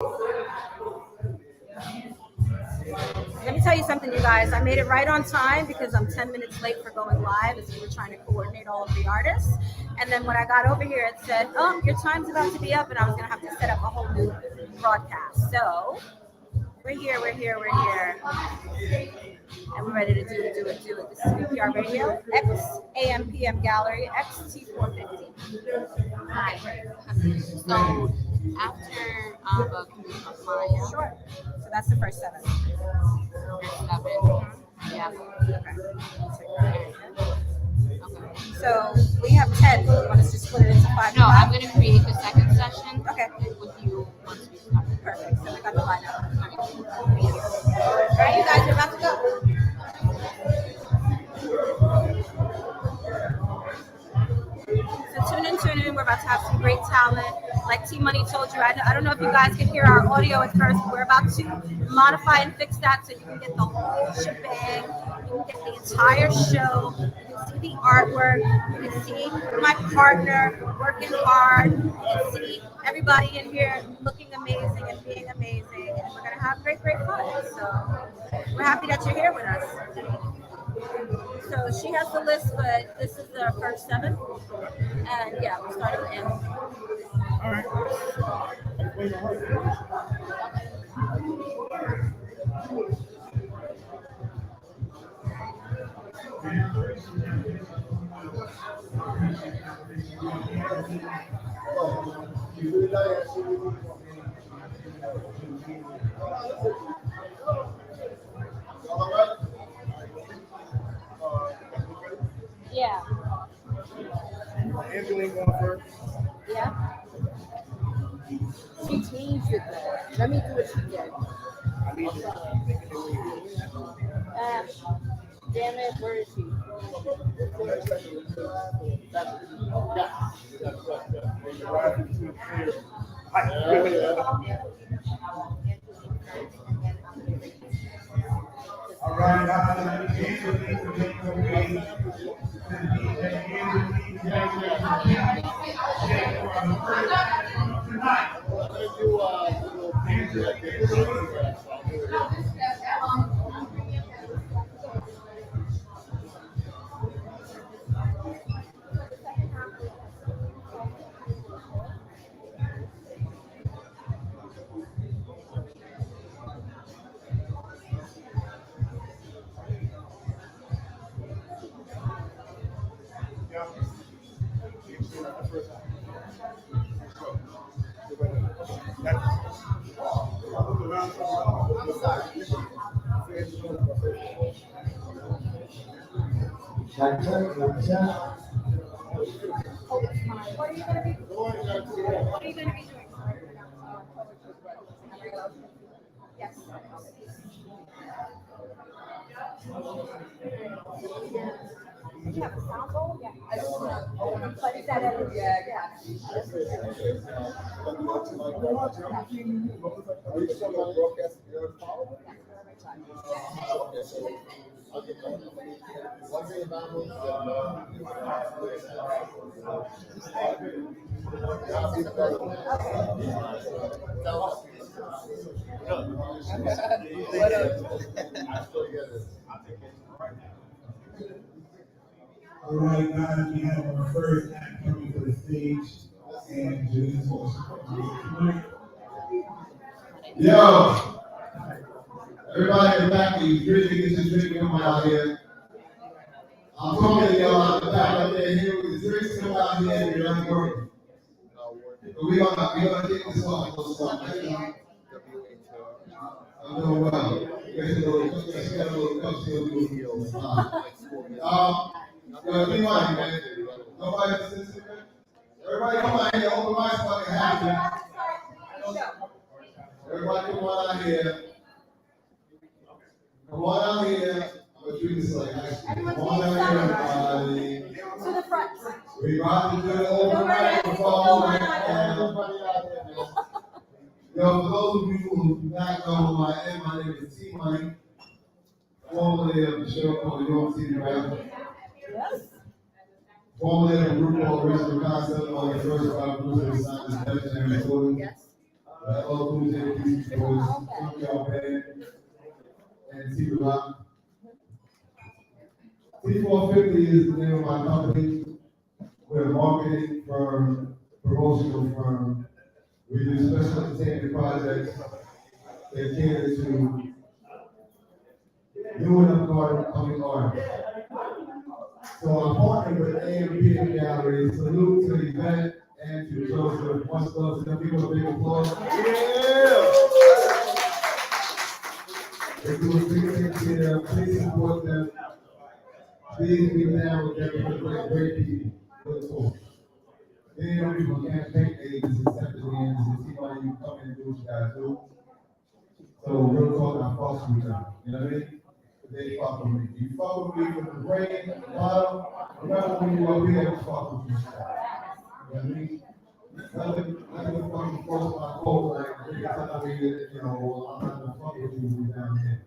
Let me tell you something, you guys. I made it right on time because I'm 10 minutes late for going live as we were trying to coordinate all of the artists. And then when I got over here, it said, oh, your time's about to be up, and I was going to have to set up a whole new broadcast. So we're here. And we're ready to do it. This is VPR Radio, X AMPM Gallery, XT450. Hi. So after Maya, Sure. So that's the first 7. and 7. Yeah. Okay. So we have 10. You want us to split it into 5? No, I'm going to create the second session. Okay. With you once we start. Perfect. So we got the lineup. All right, you guys are about to go. So tune in. We're about to have some great talent. Like TMoney told you, I don't know if you guys can hear our audio at first, but we're about to modify and fix that so you can get the whole shebang. You can get the entire show. You can see the artwork. You can see my partner working hard. You can see everybody in here looking amazing and being amazing. And we're going to have great fun. So we're happy that you're here with us. So she has the list, but this is the first 7. And yeah, we'll start at the end. All right. Yeah. Angeline going first. Yeah. She changed it though. Let me do what she did. I need to make it Damn it, where is she? All right, What are you going to be doing? Yes. You have a sound bowl? Yeah. But is that it? Yeah. One thing about me is all right, guys, we have our first act coming to the stage, and Julie's also coming. Yo! Everybody in the back, you really get this drinking come out here. I'm talking to y'all out the back up there. Here with the drinks come out here and you're not working. But we gonna take this off. I'm doing well. Let's get a little cup here. TMoney, man. Nobody listens to me? Everybody come out here, open mic fucking happen. Everybody come on out here. Come on out here. I'm gonna treat this like high school. Come on out here, everybody. To the front. We about to do the open microphone right now. Yo, for those of you who do not know who I am, my name is TMoney, formerly of the show called New York City Rap. Yes. Formerly of a group called Original Concept, one of the first 5 groups that signed this legendary recording. Yes. all those JPs, boys, y'all band, and T Rock. T450 is the name of my company. We're a marketing firm, promotional firm. We do special entertainment projects that cater to new and upcoming artists. So I'm partnering with AMPM Gallery. Salute to Yvette and to Joseph. Much love to them. People, a big applause. Yeah! They do a big thing to them. Please support them. Please be down with them. They're great people. Good talk. They don't people can't paint agents except the hands and see why you come in and do what you gotta do. So real talk, I fuck with them. You know what I mean? They fuck with me. You fuck with me from the brain, the bottom. Remember when you were here, we fuck with you. You know what I mean? Nothing fucking close to my goal, like, you tell me that, you know, well, I'm not gonna fuck with you down here.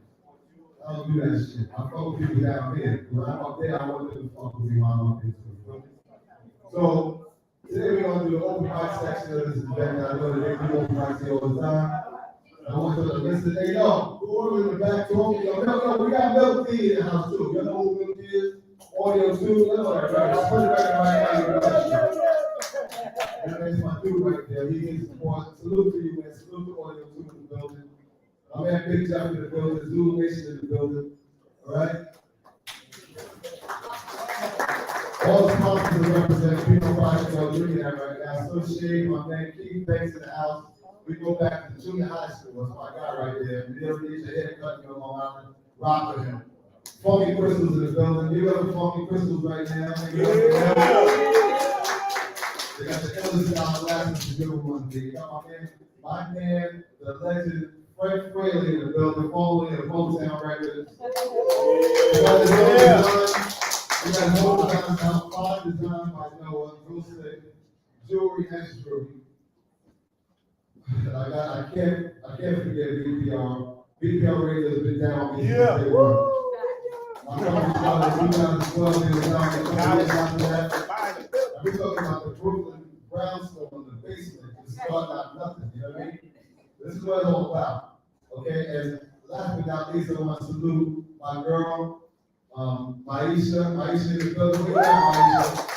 I don't do that shit. I fuck with people down here. When I'm up there, I want them to fuck with me while I'm up here too. So, today we're gonna do the open mic section of this event. I know that they do open mics here all the time. I want you to listen. Hey, yo, who in the back talking? Yo, we got Milk Tea in the house too. You know who Milk Tea is? Audio too. You know that, right? I'll put it right now. That's my dude right there. He is support. Salute to you, man. Salute to Audio 2 in the building. I'm at Big Jeff in the building. Zulu Nation in the building. All right? All the sponsors represent people watching y'all doing that right now. So Shane, my man Keith Banks in the house. We go back to the junior high school. That's my guy right there. If you ever need your haircut, you know, Long Island, rock with him. Funky Crystals in the building. You got the Funky Crystals right now. They got the illest out glasses to do one thing. You got my man, the legend, Frank Fraley in the building, formerly of Motown Records. We got whole designs out, 5 designs by Noah, real sick, jewelry and jewelry. I can't forget VPR. VPR radio has been down on me. Yeah. My company started in 2012, they were down there. We're talking about the Brooklyn brownstone in the basement, to start out nothing, you know what I mean? This is what it's all about, okay? And last but not least, I want to salute my girl, Maisha in the building. We got Maisha.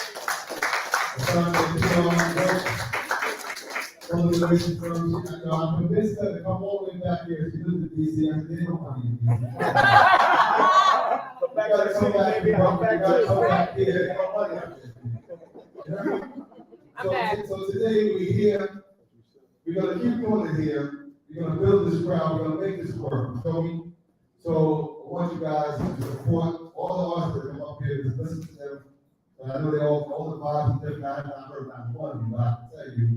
I'm convinced that to come all the way back here. She lives in DC. I didn't want to be in DC. Gotta come back here. Gotta come back here. No money out there. So today we're here. We're gonna keep doing it here. We're gonna build this crowd. We're gonna make this work. So I want you guys to support all the artists that come up here. Just listen to them. And I know they all the vibes are different. I have not heard that one, but I can tell you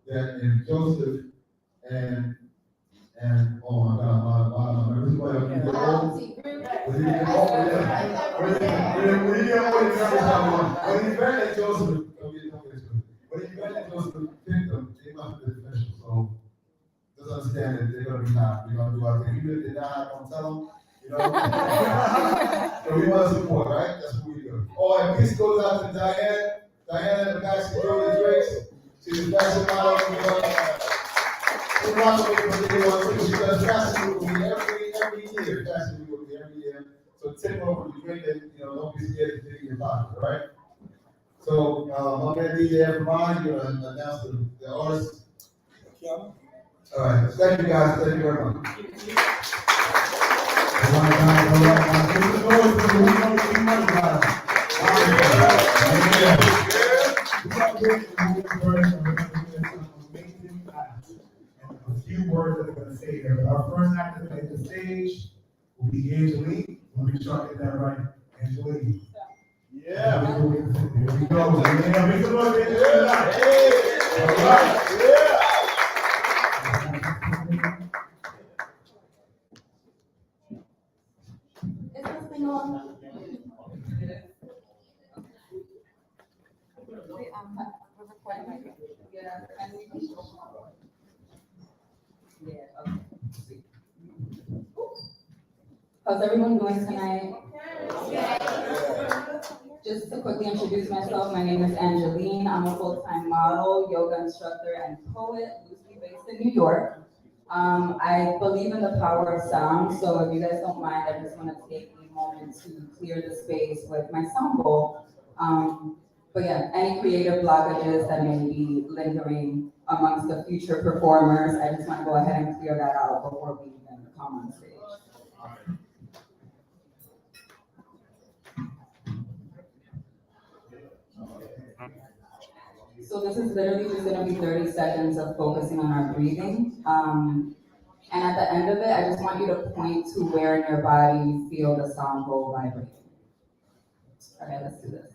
that in Joseph and oh my God, this is why I'm here. When he ran at Joseph, picked them, they must have been official. So just understand that they're gonna be hot. We're gonna do our thing. Even if they're not, I'm gonna tell them, you know. So we want to support, right? That's what we do. Oh, and peace goes out to Diane. Diane in the back, she's doing the drinks. She's a fashion model. She's rocking with me. She does fashion with me every year. Fashion with me every year. So tip over the drink and, you know, don't be scared to dig in your pocket, all right? So I'm going to DJ everybody. You're going to announce the artist. All right. Thank you guys. Thank you very much. A few words that I'm going to say there. Our first actor at the stage will be Angeline. We'll be sure to get that right. Angeline. Yeah. Here we go. Yeah, make some noise. All right. Yeah. Is this thing on? We're recording right here. Yeah. Okay. How's everyone doing tonight? Just to quickly introduce myself, my name is Angeline. I'm a full-time model, yoga instructor, and poet, loosely based It's in New York. I believe in the power of sound, so if you guys don't mind, I just want to take a moment to clear the space with my sound bowl. But yeah, any creative blockages that may be lingering amongst the future performers, I just want to go ahead and clear that out before we even come on stage. So this is literally just gonna be 30 seconds of focusing on our breathing. And at the end of it, I just want you to point to where in your body you feel the sound bowl vibrating. Okay, let's do this.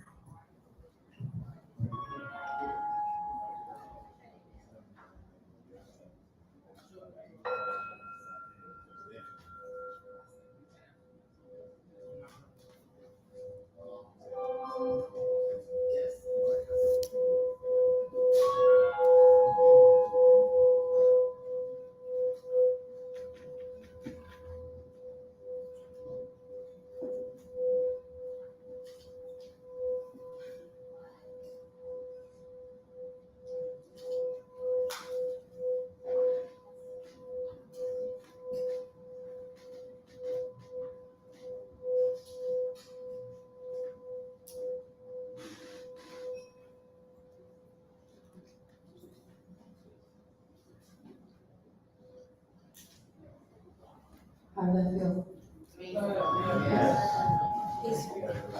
How does that feel?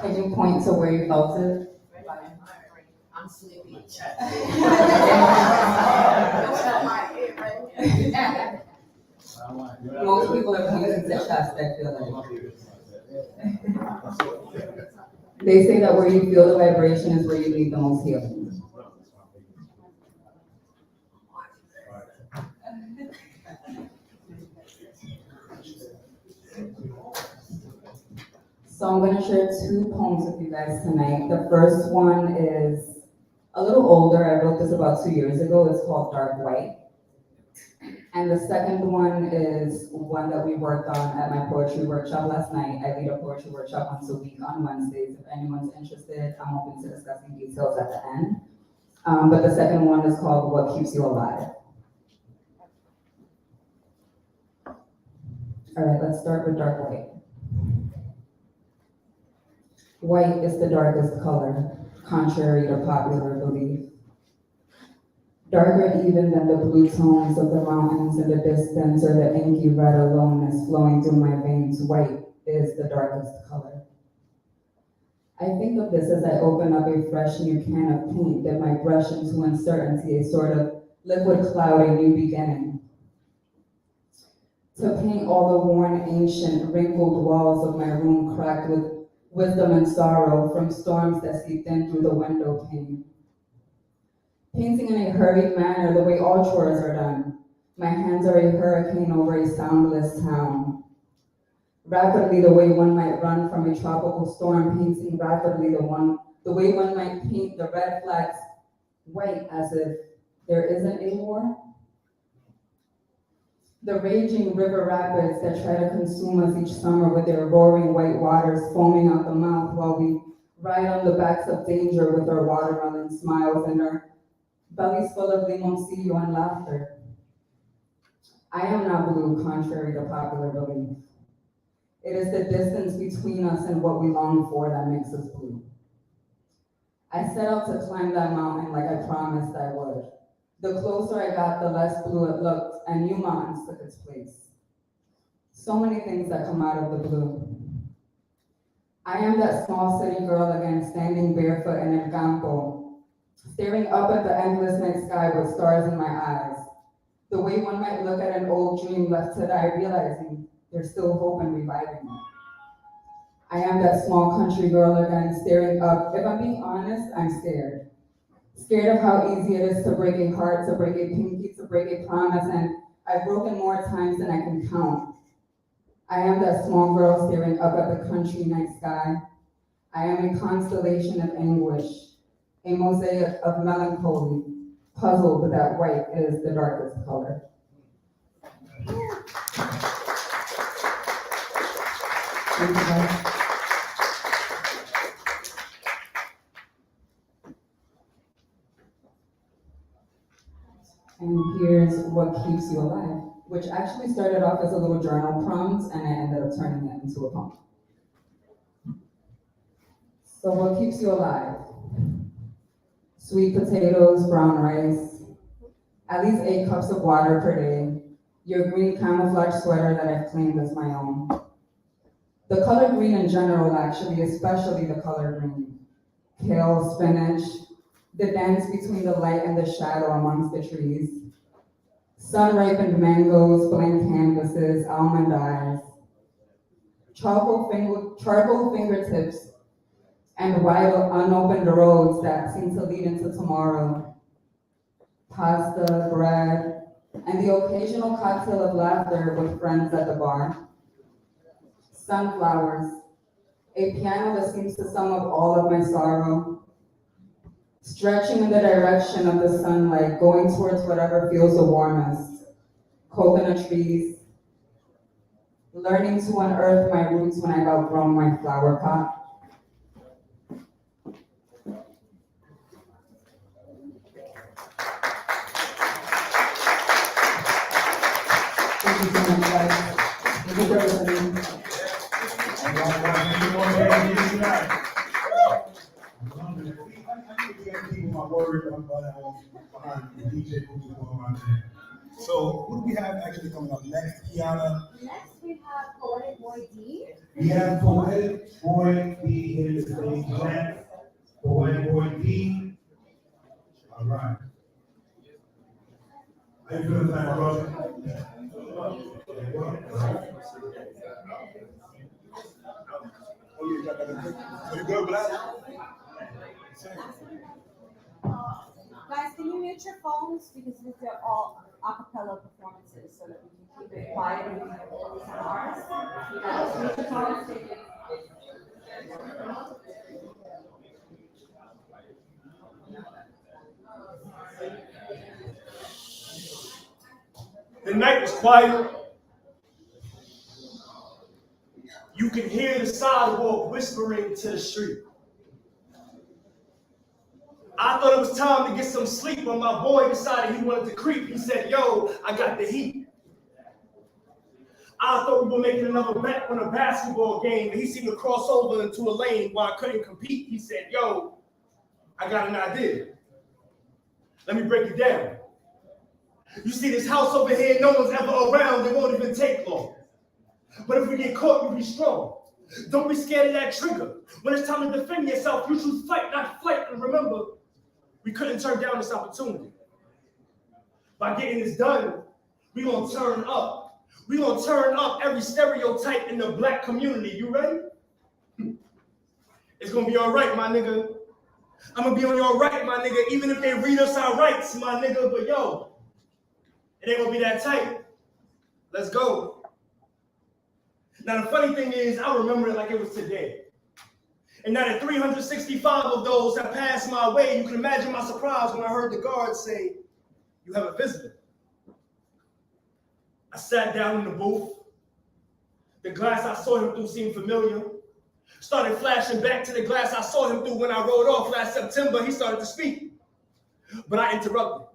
Can you point to where you felt it? I'm sleepy. Most people are pointing to chest, I feel like. They say that where you feel the vibration is where you need the most healing. So I'm going to share two poems with you guys tonight. The first one is a little older. I wrote this about 2 years ago. It's called Dark White. And the second one is one that we worked on at my poetry workshop last night. I lead a poetry workshop once a week on Wednesdays. If anyone's interested, I'm open to discussing details at the end. But the second one is called What Keeps You Alive. All right, let's start with Dark White. White is the darkest color, contrary to popular belief. Darker even than the blue tones of the mountains in the distance or the inky red aloneness flowing through my veins, white is the darkest color. I think of this as I open up a fresh new can of paint that might brush into uncertainty, a sort of liquid cloud, a new beginning. To paint all the worn, ancient, wrinkled walls of my room cracked with wisdom and sorrow from storms that seeped in through the window pane. Painting in a hurried manner, the way all chores are done. My hands are a hurricane over a soundless town. Rapidly, the way one might run from a tropical storm, painting rapidly the way one might paint the red flags white as if there isn't a war. The raging river rapids that try to consume us each summer with their roaring white waters foaming out the mouth while we ride on the backs of danger with our watermelon smiles and our bellies full of limoncillo and laughter. I am not blue, contrary to popular belief. It is the distance between us and what we long for that makes us blue. I set out to climb that mountain like I promised I would. The closer I got, the less blue it looked, and new mountains took its place. So many things that come out of the blue. I am that small city girl again, standing barefoot in El Campo, staring up at the endless night sky with stars in my eyes. The way one might look at an old dream left to die, realizing there's still hope in reviving it. I am that small country girl again, staring up. If I'm being honest, I'm scared. Scared of how easy it is to break a heart, to break a pinky, to break a promise, and I've broken more times than I can count. I am that small girl staring up at the country night sky. I am a constellation of anguish, a mosaic of melancholy, puzzled that white is the darkest color. Thank you, guys. And here's what keeps you alive, which actually started off as a little journal prompt and I ended up turning it into a poem. So what keeps you alive? Sweet potatoes, brown rice, at least 8 cups of water per day, your green camouflage sweater that I've claimed as my own. The color green in general, actually, especially the color green. Kale, spinach, the dance between the light and the shadow amongst the trees. Sun-ripened mangoes, blank canvases, almond eyes. Charcoal fingertips, and wide unopened roads that seem to lead into tomorrow. Pasta, bread, and the occasional cocktail of laughter with friends at the bar. Sunflowers, a piano that seems to sum up all of my sorrow. Stretching in the direction of the sunlight, going towards whatever feels the warmest. Coconut trees. Learning to unearth my roots when I've outgrown my flower pot. Thank you so much, guys. Thank you for listening. I think we got people my word behind the DJ who's going on there. So who do we have actually coming up next, Qiana? Next we have Poetic Boy D. We have Poetic Boy D here to stage next. Poetic Boy D. All right. How you feeling tonight, brother? Are you good, Black? Guys, can you mute your phones because these are all a cappella performances so that we can keep it quiet and we can focus on ours. Mute your phones, take it. The night was quiet. You can hear the sidewalk whispering to the street. I thought it was time to get some sleep when my boy decided he wanted to creep. He said, yo, I got the heat. I thought we were making another bet on a basketball game, and he seemed to cross over into a lane where I couldn't compete. He said, yo, I got an idea. Let me break it down. You see this house over here, no one's ever around, it won't even take long. But if we get caught, you be strong. Don't be scared of that trigger. When it's time to defend yourself, you choose fight, not flight. And remember, we couldn't turn down this opportunity. By getting this done, we gonna turn up. We gonna turn up every stereotype in the black community. You ready? It's gonna be all right, my nigga. I'm gonna be on your right, my nigga, even if they read us our rights, my nigga. But yo, it ain't gonna be that tight. Let's go. Now, the funny thing is, I remember it like it was today. And now that 365 of those have passed my way, you can imagine my surprise when I heard the guard say, you have a visitor. I sat down in the booth. The glass I saw him through seemed familiar. Started flashing back to the glass I saw him through when I rode off last September. He started to speak. But I interrupted.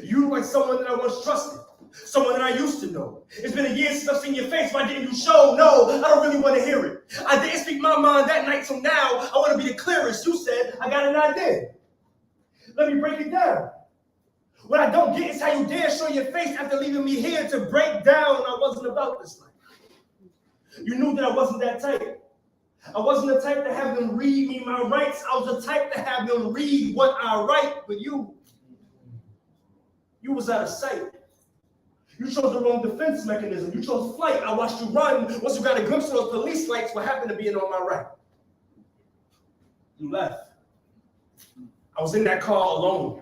You like someone that I once trusted. Someone that I used to know. It's been a year since I've seen your face. Why didn't you show? No, I don't really want to hear it. I didn't speak my mind that night, so now I want to be the clearest. You said, I got an idea. Let me break it down. What I don't get is how you dare show your face after leaving me here to break down. I wasn't about this life. You knew that I wasn't that type. I wasn't the type to have them read me my rights. I was the type to have them read what I write. But you was out of sight. You chose the wrong defense mechanism. You chose flight. I watched you run. Once you got a glimpse of those police lights, what happened to being on my right? You left. I was in that car alone,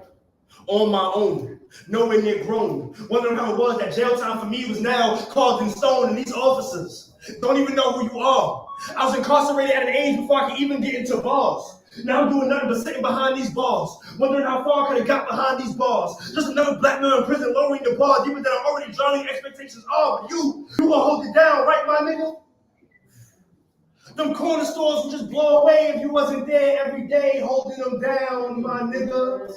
on my own, nowhere near grown, wondering how it was that jail time for me was now carved in stone, and these officers don't even know who you are. I was incarcerated at an age before I could even get into bars. Now I'm doing nothing but sitting behind these bars, wondering how far I could have got behind these bars. Just another black man in prison lowering the bar deeper than I'm already drowning expectations are. But you gonna hold it down, right, my nigga? Them corner stores would just blow away if you wasn't there every day holding them down, my nigga.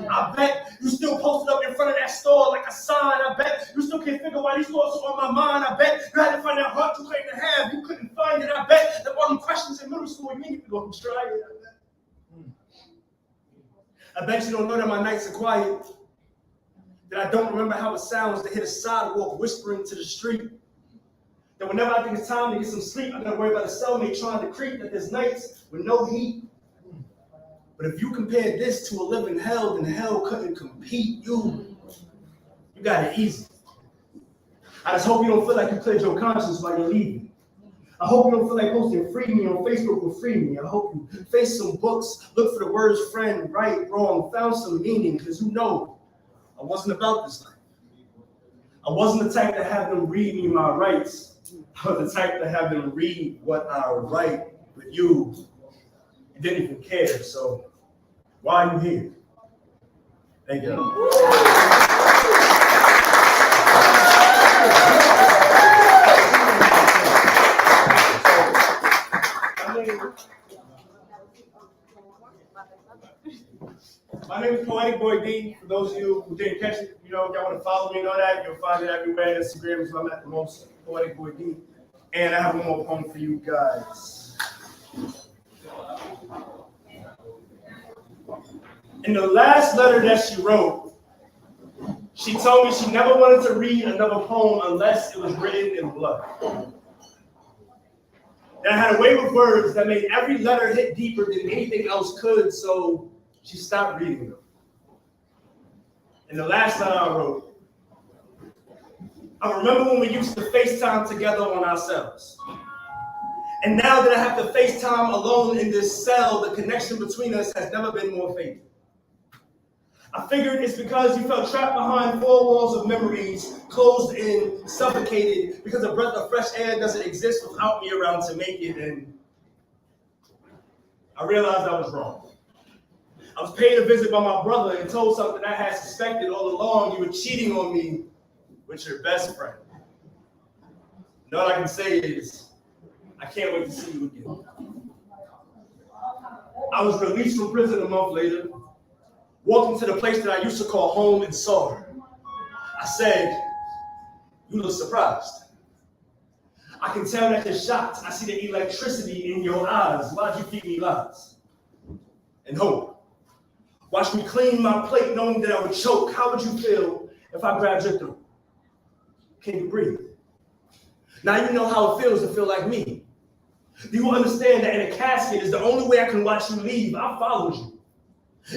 I bet you still posted up in front of that store like a sign. I bet you still can't figure why these stores are on my mind. I bet you had to find that heart you claimed to have. You couldn't find it. I bet that all them questions in middle school, you need to go and try it. I bet you don't know that my nights are quiet. That I don't remember how it sounds to hit a sidewalk whispering to the street. That whenever I think it's time to get some sleep, I gotta worry about a cellmate trying to creep. That there's nights with no heat. But if you compare this to a living hell, then hell couldn't compete. You got it easy. I just hope you don't feel like you cleared your conscience while you're leaving. I hope you don't feel like posting free me on Facebook will free me. I hope you face some books, look for the words friend, right, wrong, found some meaning, because you know I wasn't about this life. I wasn't the type to have them read me my rights. I was the type to have them read what I write. But you didn't even care, so why are you here? Thank you. My name is Poetic Boy D. For those of you who didn't catch it, if y'all want to follow me and all that, you'll find it everywhere. Instagram is where I'm at the most, Poetic Boy D. And I have one more poem for you guys. In the last letter that she wrote, she told me she never wanted to read another poem unless it was written in blood. That had a way with words that made every letter hit deeper than anything else could, so she stopped reading them. In the last letter I wrote, I remember when we used to FaceTime together on our cells. And now that I have to FaceTime alone in this cell, the connection between us has never been more faithful. I figured it's because you felt trapped behind four walls of memories, closed in, suffocated, because a breath of fresh air doesn't exist without me around to make it, and I realized I was wrong. I was paid a visit by my brother and told something I had suspected all along. You were cheating on me with your best friend. And all I can say is, I can't wait to see you again. I was released from prison a month later, walked into the place that I used to call home and saw her. I said, you look surprised. I can tell that you're shocked. I see the electricity in your eyes. Why'd you feed me lies? And hope. Watch me clean my plate knowing that I would choke. How would you feel if I grabbed your throat? Can you breathe? Now you know how it feels to feel like me. Do you understand that in a casket is the only way I can watch you leave? I followed you,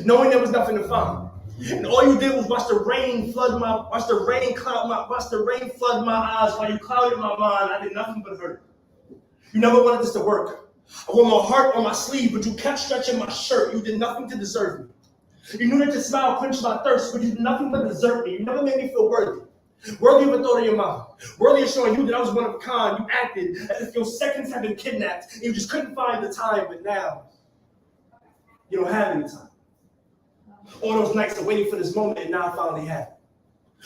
knowing there was nothing to find. And all you did was watch the rain flood my eyes while you clouded my mind. I did nothing but hurt. You never wanted this to work. I wore my heart on my sleeve, but you kept stretching my shirt. You did nothing to deserve me. You knew that your smile quenched my thirst, but you did nothing but desert me. You never made me feel worthy. Worthy of a thought in your mind. Worthy of showing you that I was one of a kind. You acted as if your seconds had been kidnapped, and you just couldn't find the time, but now you don't have any time. All those nights of waiting for this moment, and now I finally have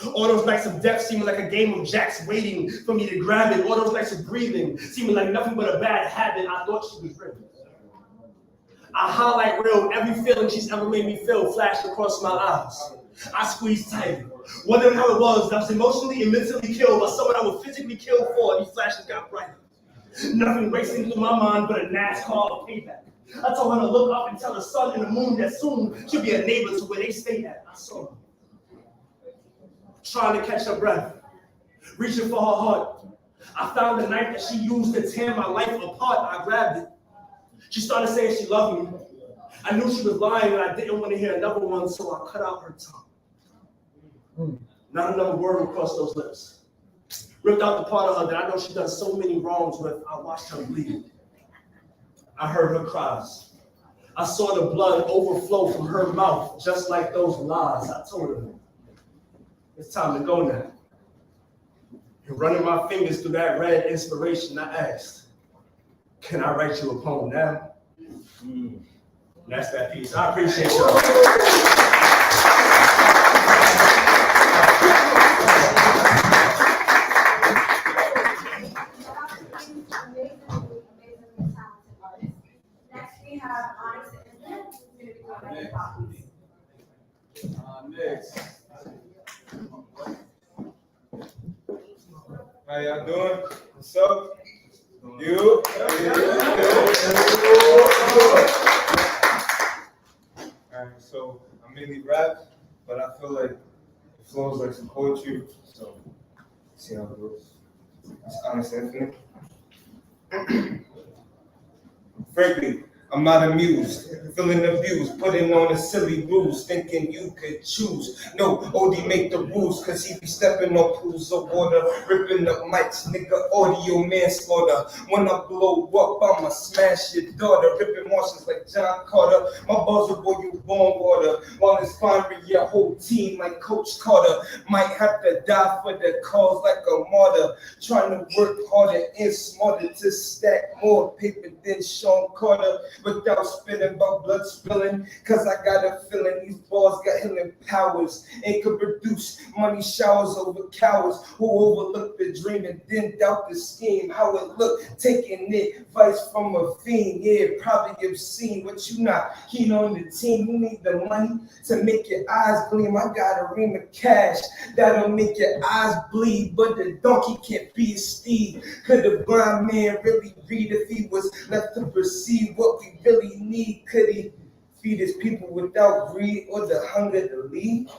it. All those nights of death seeming like a game of jacks waiting for me to grab it. All those nights of breathing seeming like nothing but a bad habit. I thought she was real. I highlight real every feeling she's ever made me feel flashed across my eyes. I squeezed tighter, wondering how it was that I was emotionally and mentally killed by someone I would physically kill for. These flashes got brighter. Nothing racing through my mind but a NASCAR of payback. I told her to look up and tell the sun and the moon that soon she'll be a neighbor to where they stay at. I saw her, trying to catch her breath, reaching for her heart. I found the knife that she used to tear my life apart. I grabbed it. She started saying she loved me. I knew she was lying and I didn't want to hear another one, so I cut out her tongue. Not another word would cross those lips. Ripped out the part of her that I know she's done so many wrongs with. I watched her bleed. I heard her cries. I saw the blood overflow from her mouth, just like those lies. I told her, it's time to go now. And running my fingers through that red inspiration, I asked, can I write you a poem now? And that's that piece. I appreciate y'all. How y'all doing? What's up? You? Alright, so I mainly rap, but I feel like it flows like some poetry, so see how it goes. It's honest, infinite. Frankly, I'm not amused, feeling abused, putting on a silly ruse, thinking you could choose. No, OD make the rules, cause he be stepping on pools of water, ripping up mics, nigga, audio manslaughter. When I blow up, I'ma smash your daughter, ripping Martians like John Carter. My buzzer boy, you born water, while inspiring your whole team like Coach Carter. Might have to die for the cause like a martyr, trying to work harder and smarter to stack more paper than Sean Carter. Without spitting about blood spilling, cause I got a feeling these balls got healing powers and could produce money showers over cowards who overlook the dream and then doubt the scheme. How it look, taking advice from a fiend, yeah, probably obscene, but you not keen on the team. You need the money to make your eyes gleam. I got a ream of cash that'll make your eyes bleed, but the donkey can't be a steed. Could the blind man really read if he was left to perceive what we really need? Could he feed his people without greed or the hunger to lead?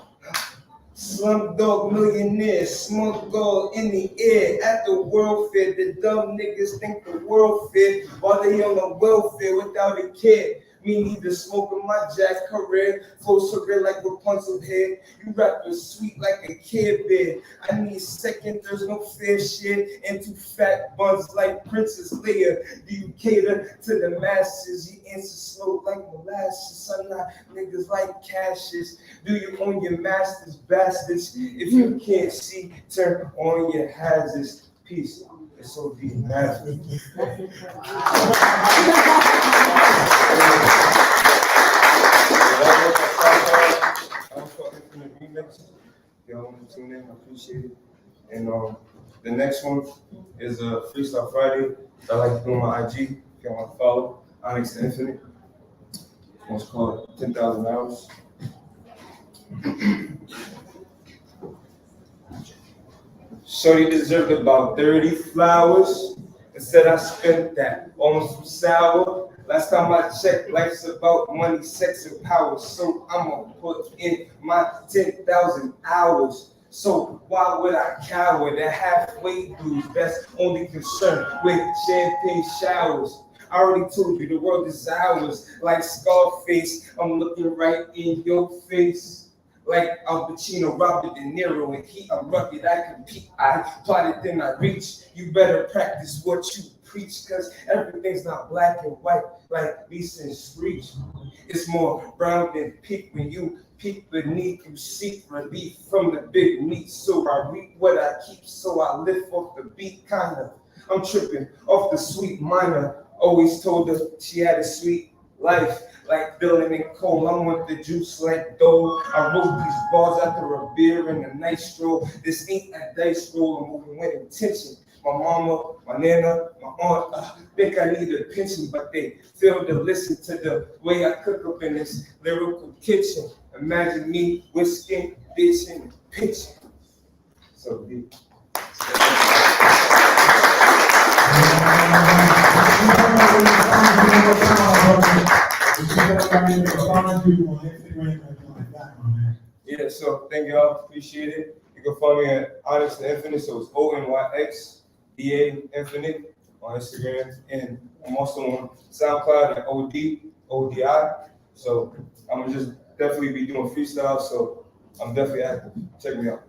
Slumdog millionaire, smug gold in the air at the World Fair. The dumb niggas think the world fair while they on the welfare without a care. Me neither smoking my jack career, flow surreal like Rapunzel hair. You rapping sweet like a Care Bear. I need second, there's no fair share. And two fat buns like Princess Leia. Do you cater to the masses? You answer slow like molasses. I'm not niggas like cashes. Do you own your masters, bastards? If you can't see, turn on your hazards. Peace. It's so deep, man. Y'all want to tune in, I appreciate it. And the next one is Freestyle Friday. I like to do on my IG. If y'all want to follow, Onyx the Infinite. One's called 10,000 Hours. Shorty deserved about 30 flowers. Instead, I spent that on some sour. Last time I checked, life's about money, sex, and power. So I'ma put in my 10,000 hours. So why would I cower? The halfway dudes that's only concerned with champagne showers. I already told you the world is ours. Like Scarface, I'm looking right in your face. Like Al Pacino, Robert De Niro, and he, I'm rugged, I compete. I plotted, then I reach. You better practice what you preach, cause everything's not black and white like Lisa and Screech. It's more brown than pink when you peek beneath. You seek relief from the big meat. So I reap what I keep, so I lift off the beat, kinda. I'm tripping off the sweet minor. Always told her she had a sweet life. Like Dylan and Cole, I want the juice like dough. I wrote these bars after a beer and a nice stroll. This ain't a dice roll, I'm moving with intention. My mama, my nana, my aunt, think I need a pension, but they fail to listen to the way I cook up in this lyrical kitchen. Imagine me whisking, bitching, and pitching. So deep. Yeah, so thank y'all, appreciate it. You can follow me at Onyx the Infinite, so it's ONYX Infinite on Instagram, and I'm also on SoundCloud at ODI. So I'm gonna just definitely be doing freestyle, so I'm definitely active. Check me out.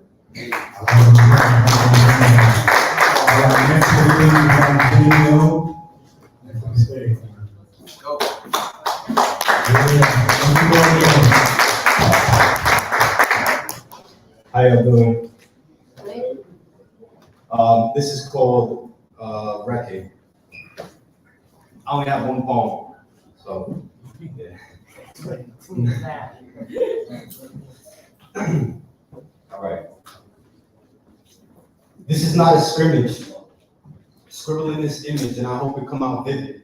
How y'all doing? This is called Record. I only have one poem, so yeah. All right. This is not a scrimmage. Scribble in this image, and I hope it come out vivid.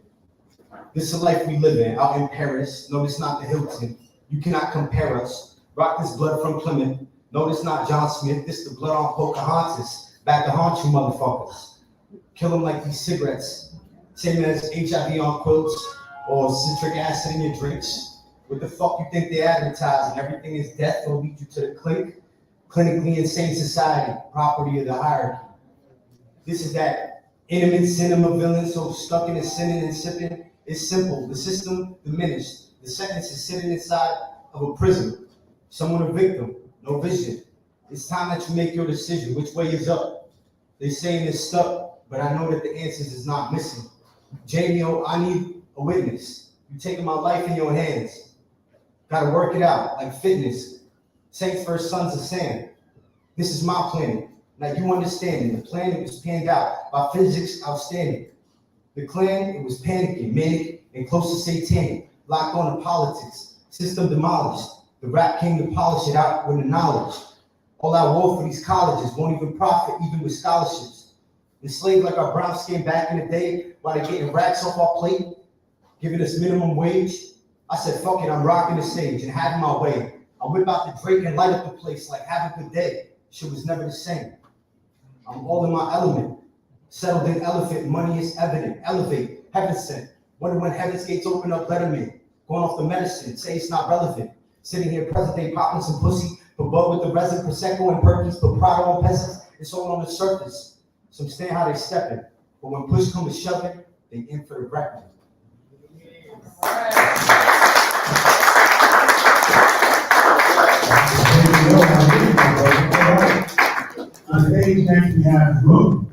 This is the life we live in, out in Paris. No, it's not the Hilton. You cannot compare us. Rock this blood from Plymouth. No, this not John Smith. This the blood on Pocahontas. back to haunt you motherfuckers. Kill them like these cigarettes. Same as HIV on quilts or citric acid in your drinks. What the fuck you think they advertise and everything is death will lead you to the clinic? Clinically insane society, property of the hierarchy. This is that intimate cinema villain, so stuck in his sinning and sipping. It's simple, the system diminished. The sentence is sitting inside of a prison. Someone a victim, no vision. It's time that you make your decision, which way is up? They saying it's stuck, but I know that the answers is not missing. Jamie, I need a witness. You taking my life in your hands. Gotta work it out, like fitness. Saints first sons of Sam. This is my planet. Now you understand it. The planet was panned out by physics outstanding. The clan, it was panicking, manic, and close to satanic. Locked on to politics. System demolished. The rap came to polish it out with the knowledge. All our war for these colleges won't even profit, even with scholarships. Enslaved like our brown skin back in the day, while they're getting racks off our plate, giving us minimum wage. I said, fuck it, I'm rocking the stage and having my way. I whip out the Drake and light up the place like have a good day. Shit was never the same. I'm all in my element. Settled in elephant, money is evident. Elevate, heaven sent. Wonder when heaven's gates open up, let 'em in. Going off the medicine, say it's not relevant. Sitting here present day popping some pussy, but bud with the resin, Prosecco and Perkins, but Prado on peasants, it's all on the surface. Some stand how they stepping, but when push comes to shoving, they in for the record. On stage next we have Brooke.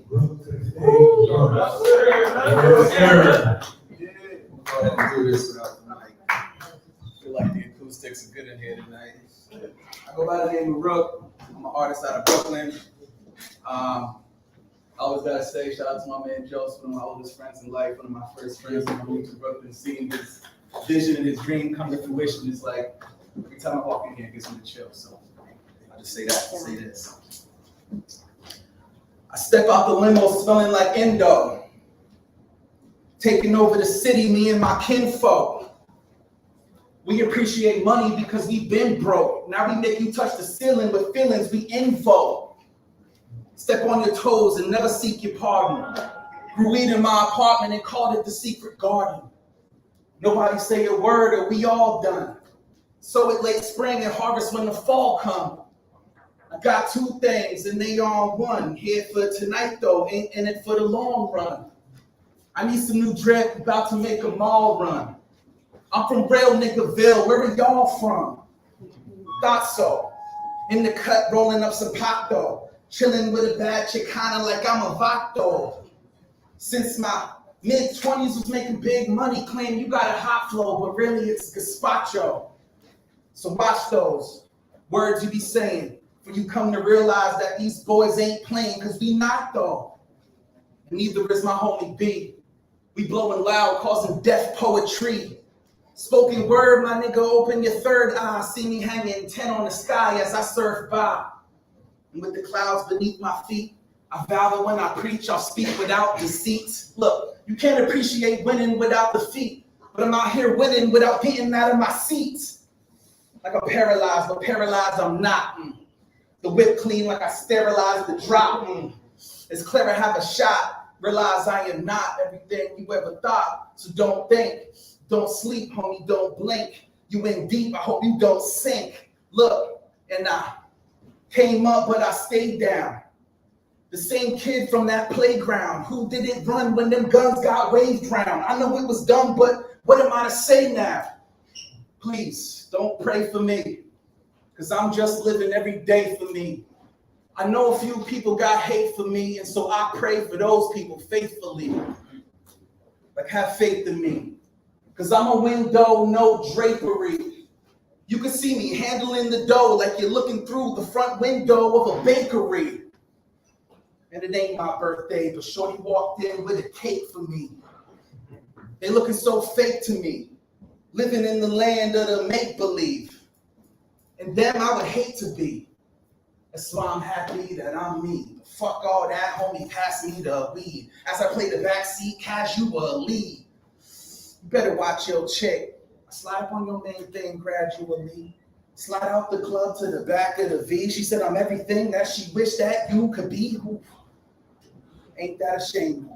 Brooke to the stage. Yes, sir. Go ahead and do this without the mic. I feel like the acoustics are good in here tonight. I go by the name of Rook. I'm an artist out of Brooklyn. I always gotta say, shout out to my man Joseph, one of my oldest friends in life, one of my first friends when I moved to Brooklyn, seeing his vision and his dream come to fruition. It's like every time I walk in here, it gives me the chill. So I just say that, say this. I step out the limo smelling like Indo. Taking over the city, me and my kinfolk. We appreciate money because we've been broke. Now we make you touch the ceiling with feelings we invoke. Step on your toes and never seek your pardon. Grew weed in my apartment and called it the secret garden. Nobody say a word or we all done. So it late spring and harvest when the fall come. I got two things and they all one. Here for tonight though, ain't in it for the long run. I need some new drip, about to make a mall run. I'm from real Niggerville, where are y'all from? Thought so. In the cut, rolling up some pot though. Chilling with a bad Chicana like I'm a vato. Since my mid-20s was making big money, claim you got a hot flow, but really it's gazpacho. So watch those words you be saying, for you come to realize that these boys ain't playing, cause we not though. And neither is my homie B. We blowing loud, causing deaf poetry. Spoken word, my nigga, open your third eye. See me hanging 10 on the sky as I surf by. And with the clouds beneath my feet, I vow that when I preach, I'll speak without deceit. Look, you can't appreciate winning without defeat, but I'm out here winning without getting out of my seat. Like I'm paralyzed, but paralyzed I'm not. The whip clean like I sterilized the drop. It's clever, have a shot. Realize I am not everything you ever thought. So don't think, don't sleep, homie, don't blink. You in deep, I hope you don't sink. Look, and I came up, but I stayed down. The same kid from that playground who didn't run when them guns got waved round. I know it was dumb, but what am I to say now? Please, don't pray for me, because I'm just living every day for me. I know a few people got hate for me, and so I pray for those people faithfully. Like, have faith in me, because I'm a window, no drapery. You can see me handling the dough like you're looking through the front window of a bakery. And it ain't my birthday, but shorty walked in with a cake for me. They looking so fake to me, living in the land of the make-believe. And them I would hate to be. That's why I'm happy that I'm me. Fuck all that, homie, pass me the weed. As I play the backseat casually. You better watch your chick. I slide up on your main thing gradually. Slide out the club to the back of the V. She said I'm everything that she wished that you could be. Who? Ain't that a shame?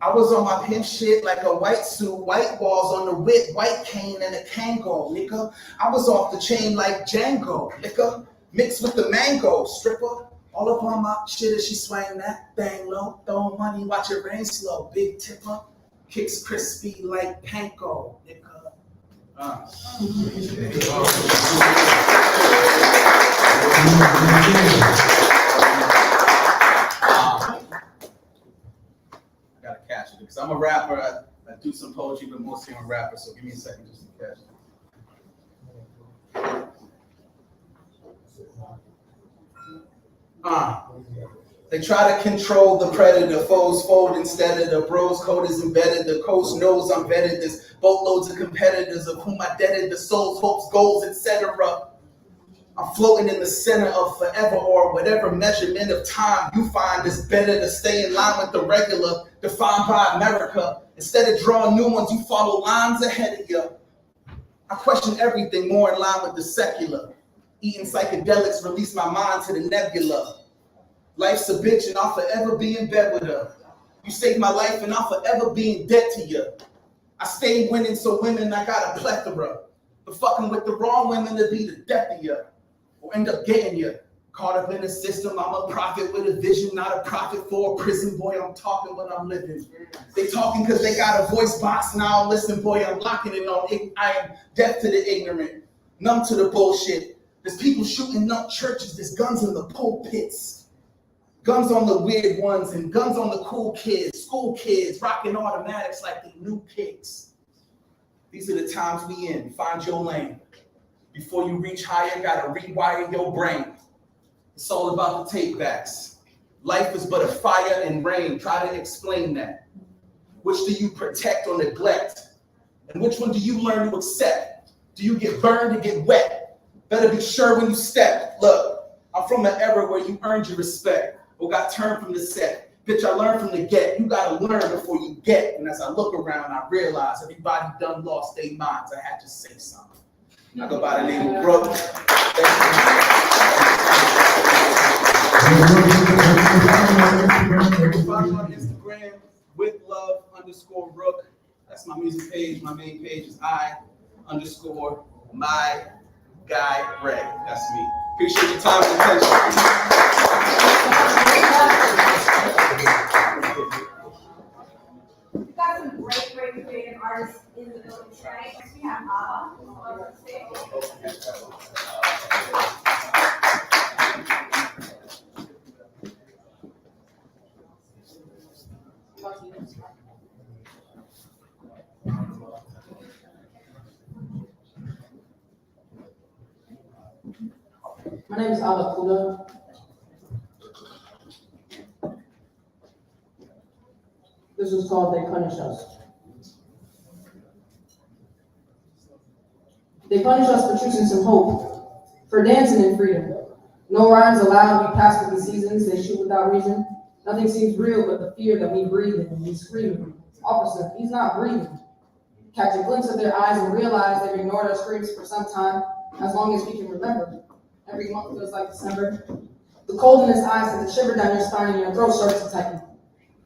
I was on my pimp shit like a white suit, white walls on the whip, white cane and a Kango, nigga. I was off the chain like Django, nigga. Mixed with the mango, stripper. All up on my shit as she swang that thing low. Throwing money, watch it rain slow. Big tipper, kicks crispy like panko, nigga. I gotta catch it because I'm a rapper. I do some poetry, but mostly I'm a rapper. So give me a second just to catch it. They try to control the predator, foes fold instead of the bros. Code is embedded, the coast knows I'm vetted. There's boatloads of competitors of whom I deaded the souls, hopes, goals, etc. I'm floating in the center of forever or whatever measurement of time you find is better to stay in line with the regular, defined by America. Instead of drawing new ones, you follow lines ahead of you. I question everything more in line with the secular. Eating psychedelics, release my mind to the nebula. Life's a bitch and I'll forever be in bed with her. You saved my life and I'll forever be in debt to you. I stayed winning, so women, I got a plethora. But fucking with the wrong women to be the death of you. Or end up getting you. Caught up in the system, I'm a prophet with a vision, not a prophet for a prison. Boy, I'm talking when I'm living. They talking because they got a voice box, now listen, boy, I'm locking it on. I am deaf to the ignorant, numb to the bullshit. There's people shooting up churches, there's guns in the pulpits. Guns on the weird ones and guns on the cool kids, school kids, rocking automatics like they new kicks. These are the times we in. Find your lane. Before you reach higher, gotta rewire your brain. It's all about the take backs. Life is but a fire and rain. Try to explain that. Which do you protect or neglect? And which one do you learn to accept? Do you get burned or get wet? Better be sure when you step. Look, I'm from an era where you earned your respect. Or got turned from the set. Bitch, I learned from the get. You gotta learn before you get. And as I look around, I realize everybody done lost their minds. I had to say something. I go by the name of Brooke. Follow on Instagram with love_Rook. That's my music page. My main page is I_my guy Ray. That's me. Appreciate your time and attention. We've got some great creative artists in the building tonight. We have on stage. My name is Alakuda. This is called They Punish Us. They punish us for choosing some hope, for dancing in freedom. No rhymes allowed, we pass with the seasons, they shoot without reason. Nothing seems real but the fear that we breathe in, we scream. Officer, he's not breathing. Catch a glimpse of their eyes and realize they've ignored our screams for some time, as long as we can remember. Every month feels like December. The cold in his eyes sends a shiver down your spine and your throat starts to tighten.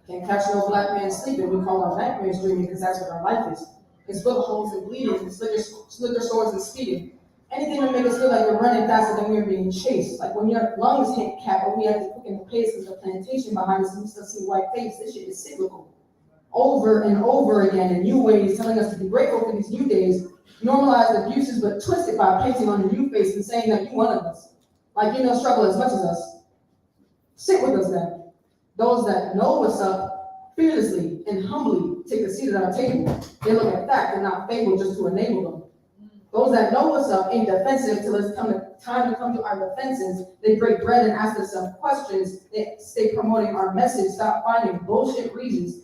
Can't catch no black man sleeping, we call our nightmares dreaming because that's what our life is. It's bullet holes and bleeding, and slicker swords and speeding. Anything to make us feel like we're running faster than we're being chased. Like when your lungs hit cap, but we have to quicken the pace because the plantation behind us and we still see white face. This shit is cyclical. Over and over again in new ways, telling us to be grateful for these new days, normalize abuses, but twist it by painting on the new face and saying that you one of us. Like you know struggle as much as us. Sit with us then. Those that know what's up, fearlessly and humbly take a seat at our table. They look at fact and not fable just to enable them. Those that know what's up ain't defensive till it's time to come to our defenses. They break bread and ask us some questions. They stay promoting our message. Stop finding bullshit reasons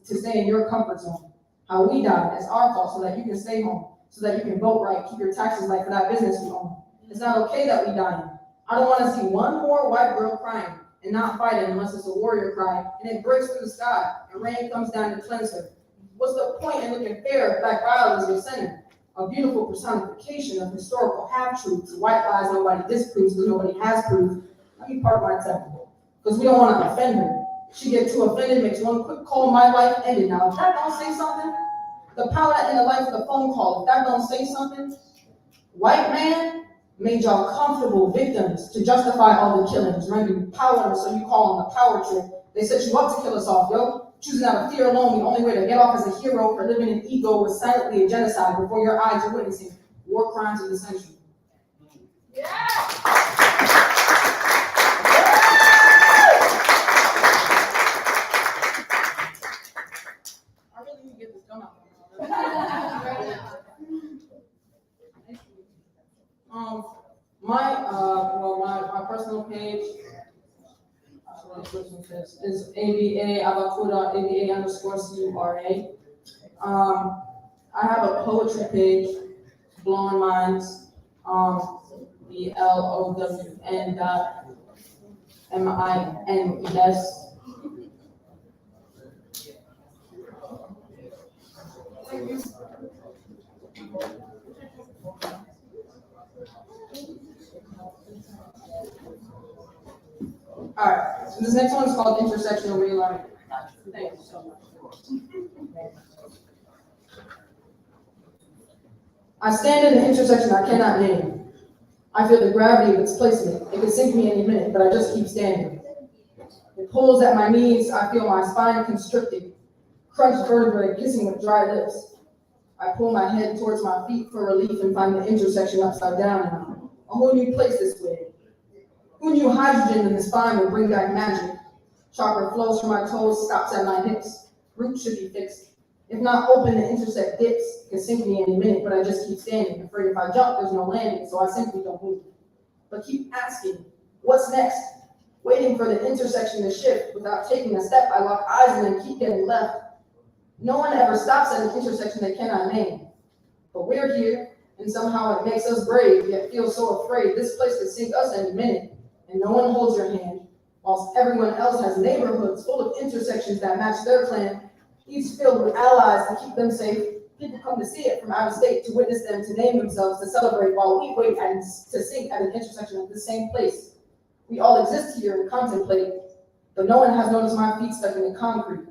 to stay in your comfort zone. How we die, it's our fault so that you can stay home, so that you can vote right, keep your taxes like for that business you own. It's not okay that we dying. I don't want to see one more white girl crying and not fighting unless it's a warrior cry, and it breaks through the sky, and rain comes down to cleanse her. What's the point in looking fair if black violence is your sinner? a beautiful personification of historical half-truths, white lies nobody disproves because nobody has proof. Let me park my temple, because we don't want to offend her. She gets too offended, makes one quick call, my life ended. Now, if that don't say something, the power that in the life of the phone call, if that don't say something, white man made y'all comfortable victims to justify all the killings, render you powerless, so you call on the power trip. They set you up to kill us off, yo. Choosing out of fear alone, the only way to get off as a hero for living in ego was silently a genocide. Before your eyes, you're witnessing war crimes of the century. Yeah! I really need to get this done out. My personal page is ABA Abakuda ABA_CURA. I have a poetry page, Blowing Minds, BLOWN.MINES. All right, so this next one is called Intersectional Realignment. Thank you so much. I stand in an intersection I cannot name. I feel the gravity of its placement. It could sink me any minute, but I just keep standing. It pulls at my knees. I feel my spine constricted, crunched vertebrae kissing with dry lips. I pull my head towards my feet for relief and find the intersection upside down now. A whole new place this way. Who knew hydrogen in the spine would bring back magic? Chakra flows from my toes, stops at my hips. Roots should be fixed. If not open, the intersect dips. It can sink me any minute, but I just keep standing. Afraid if I jump, there's no landing, so I simply don't move. But keep asking, what's next? Waiting for the intersection to shift. Without taking a step, I lock eyes and then keep getting left. No one ever stops at an intersection they cannot name. But we're here, and somehow it makes us brave, yet feel so afraid. This place could sink us any minute, and no one holds your hand, whilst everyone else has neighborhoods full of intersections that match their plan, each filled with allies to keep them safe. People come to see it from out of state, to witness them, to name themselves, to celebrate, while we wait to sink at an intersection of the same place. We all exist here and contemplate, but no one has noticed my feet stuck in the concrete.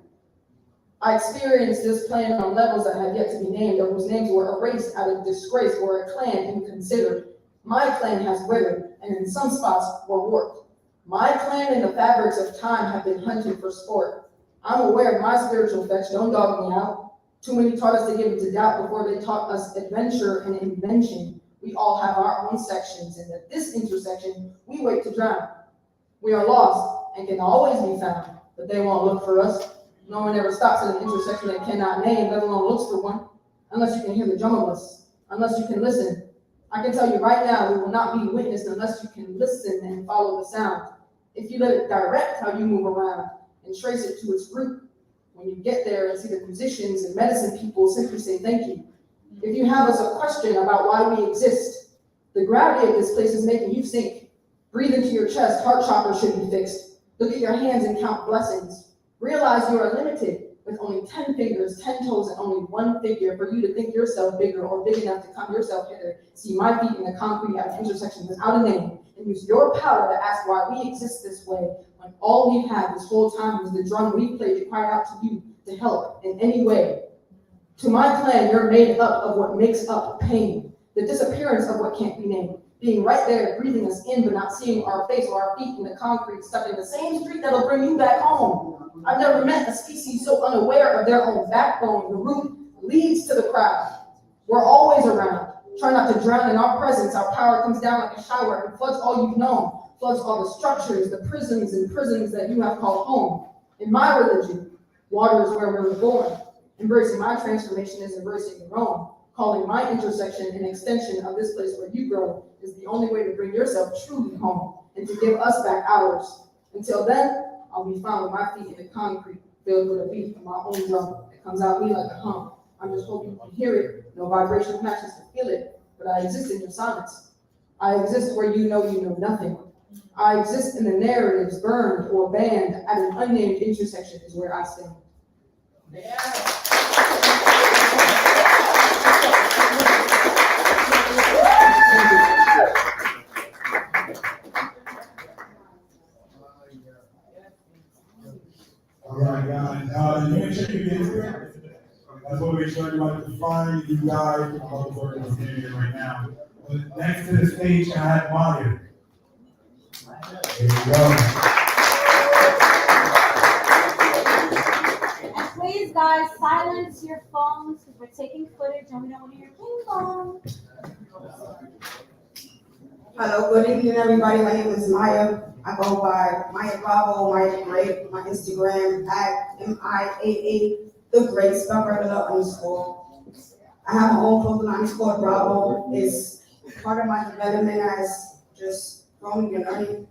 I experienced this plan on levels that had yet to be named, or whose names were erased out of disgrace, or a clan inconsidered. My clan has withered, and in some spots were warped. My clan and the fabrics of time have been hunted for sport. I'm aware of my spiritual fetch, don't dog me out. Too many taught us to give into doubt before they taught us adventure and invention. We all have our own sections, and at this intersection, we wait to drown. We are lost and can always be found, but they won't look for us. No one ever stops at an intersection they cannot name, let alone looks for one, unless you can hear the drum of us, unless you can listen. I can tell you right now, we will not be witnessed unless you can listen and follow the sound. If you let it direct how you move around and trace it to its root, when you get there and see the musicians and medicine people simply say thank you. If you have us a question about why we exist, the gravity of this place is making you sink. Breathe into your chest, heart chakra should be fixed. Look at your hands and count blessings. Realize you are limited with only 10 fingers, 10 toes, and only one figure for you to think yourself bigger or big enough to come yourself hither. See my feet in the concrete at an intersection without a name, and use your power to ask why we exist this way, when all we've had this whole time was the drum we played to cry out to you to help in any way. To my clan, you're made up of what makes up pain, the disappearance of what can't be named, being right there, breathing us in, but not seeing our face or our feet in the concrete, stuck in the same street that'll bring you back home. I've never met a species so unaware of their own backbone. The root leads to the crowd. We're always around. Try not to drown in our presence. Our power comes down like a shower and floods all you've known, floods all the structures, the prisons and prisons that you have called home. In my religion, water is where we were born. Embracing my transformation is embracing your own. Calling my intersection an extension of this place where you grow is the only way to bring yourself truly home and to give us back ours. Until then, I'll be found with my feet in the concrete, filled with a beat from my own drum that comes out me like a hum. I'm just hoping you can hear it. No vibrational matches to feel it, but I exist in your silence. I exist where you know nothing. I exist in the narratives burned or banned at an unnamed intersection is where I stand. Yeah. All right, guys. You can check your Instagram. That's what we're showing everybody to find you guys from all the work that's in here right now. But next to the stage, I have Maya. There you go. And please, guys, silence your phones because we're taking footage and we don't want to hear ping pong. Hello, good evening, everybody. My name is Maya. I go by Maya Bravo, Maya Great. My Instagram at MIAA the Great, spell regular underscore. I have my own clothing line. It's called Bravo. It's part of my development as just growing and learning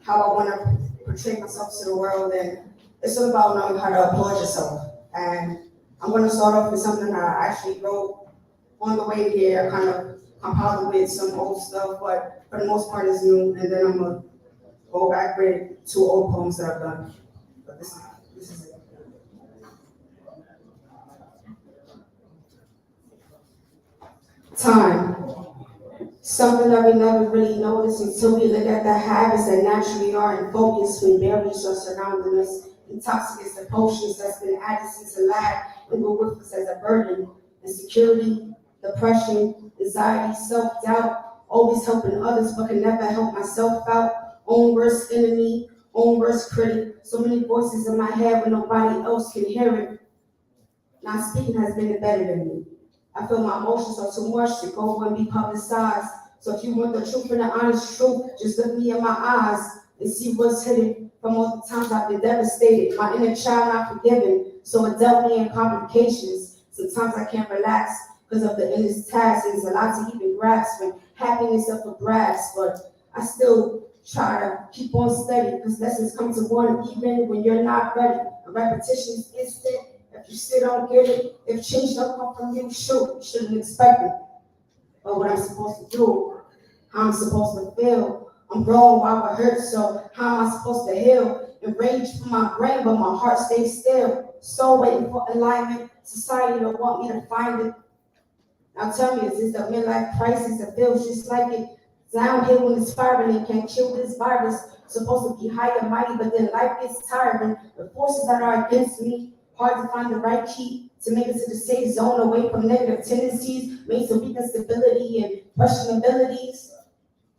how I want to portray myself to the world. And it's all about knowing how to approach yourself. And I'm going to start off with something that I actually wrote on the way here. I kind of compiled with some old stuff, but for the most part it's new. And then I'm going to go back with 2 old poems that I've done. But this is it. Time. Something that we never really notice until we look at the habits that naturally are in focus when barriers are surrounding us. Intoxicants, the potions that's been added since the lab and go with us as a burden. Insecurity, depression, anxiety, self-doubt, always helping others but can never help myself out. Own worst enemy, own worst critic. So many voices in my head when nobody else can hear it. Not speaking has been embedded in me. I feel my emotions are too much to go and be publicized. So if you want the truth and the honest truth, just look me in my eyes and see what's hidden from all the times I've been devastated. My inner child not forgiven, so it dealt me in complications. Sometimes I can't relax because of the endless tasks. There's a lot to even grasp and happiness up for grabs, but I still try to keep on steady because lessons come to one even when you're not ready. A repetition is instant. If you still don't get it, if change don't come from you, shoot, you shouldn't expect it. But what I'm supposed to do, how I'm supposed to feel. I'm growing while it hurts, so how am I supposed to heal? Enraged from my brain, but my heart stays still. So waiting for alignment, society don't want me to find it. Now tell me, is this a midlife crisis that feels just like it? Downhill when it's spiraling, can't kill this virus. Supposed to be high and mighty, but then life gets tiring. The forces that are against me, hard to find the right key to make it to the safe zone, away from negative tendencies, made to weaken stability and questionabilities.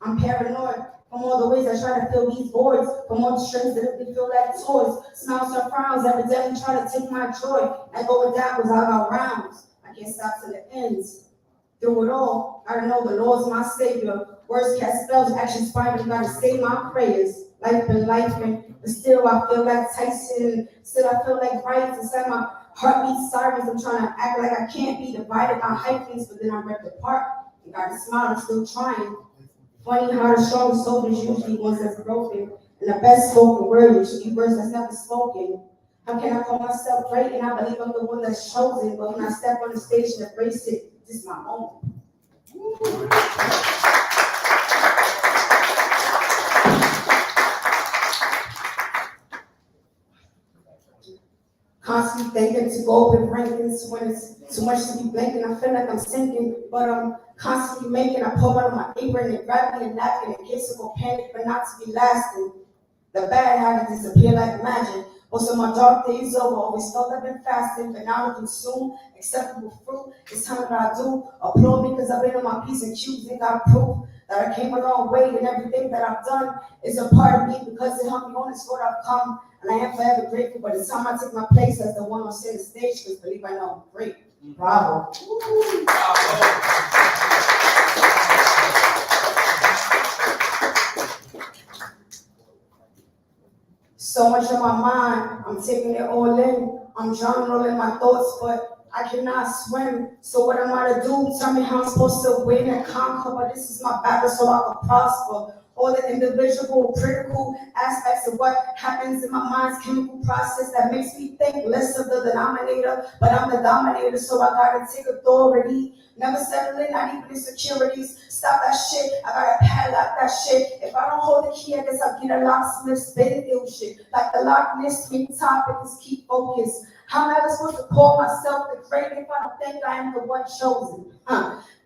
I'm paranoid from all the ways I try to fill these voids, from all the strings that they feel like toys. Smiles or frowns, evidently try to take my joy. I going down because I got rounds. I can't stop till it ends. Through it all, I know the Lord's my savior. Words cast spells, actions finally gotta say my prayers. Life been life, but still I feel like Tyson. Still I feel like riots inside my heartbeat sirens. I'm trying to act like I can't be divided by hyphens, but then I ripped apart. And gotta smile, I'm still trying. Funny how the strongest soldiers usually ones that's broken. And the best spoken word usually words that's never spoken. How can I call myself great and I believe I'm the one that's chosen? But when I step on the stage and embrace it, this is my moment. Constantly thinking to go up in rankings when it's too much to be blanking. I feel like I'm sinking, but I'm constantly making. I pull out of my apron and grab me a napkin in case of a panic, but not to be lasting. The bad habits disappear like magic. Also, my dark days over. Always felt I've been fasting, but now I consume acceptable fruit. It's time that I do. Applaud me because I've been on my P's and Q's and got proof that I came a long way, and everything that I've done is a part of me because it helped me on this road I've come. And I am forever grateful, but it's time I take my place as the one on center stage, because believe I know I'm great. Bravo. So much on my mind, I'm taking it all in. I'm drowning all in my thoughts, but I cannot swim. So what am I to do? Tell me how I'm supposed to win and conquer, but this is my battle so I can prosper. All the individual, critical aspects of what happens in my mind's chemical process that makes me think less of the denominator, but I'm the dominator, so I gotta take authority. Never settling, not even insecurities. Stop that shit, I gotta padlock that shit. If I don't hold the key, I guess I'll get a locksmith, spin ill shit. Like the Loch Ness, main topic is keep focused. How am I ever supposed to call myself the great if I don't think I am the one chosen?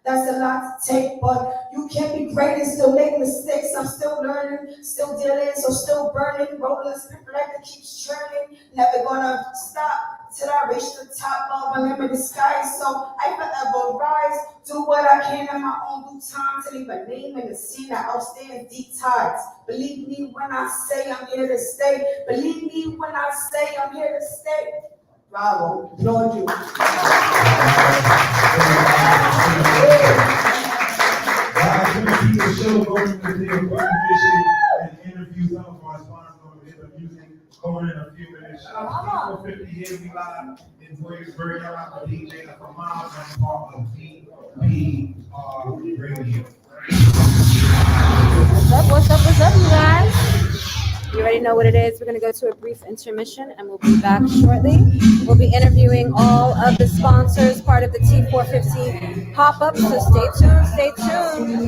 That's a lot to take, but you can't be great and still make mistakes. I'm still learning, still dealing, so still burning, rolling the script like that keeps churning. Never gonna stop till I reach the top of unlimited skies. So I forever rise, do what I can in my own due time to leave a name in the scene that outstands deep tides. Believe me when I say I'm here to stay. Believe me when I say I'm here to stay. Bravo, Lord you. Keep the show going with their presentation and interview some of our sponsors over here. The music over in a few minutes. 450 here, we live in Williamsburg. Y'all out for DJ for Miles and part of VPR Radio. What's up, you guys? You already know what it is. We're going to go to a brief intermission and we'll be back shortly. We'll be interviewing all of the sponsors, part of the T450 pop-up, so stay tuned.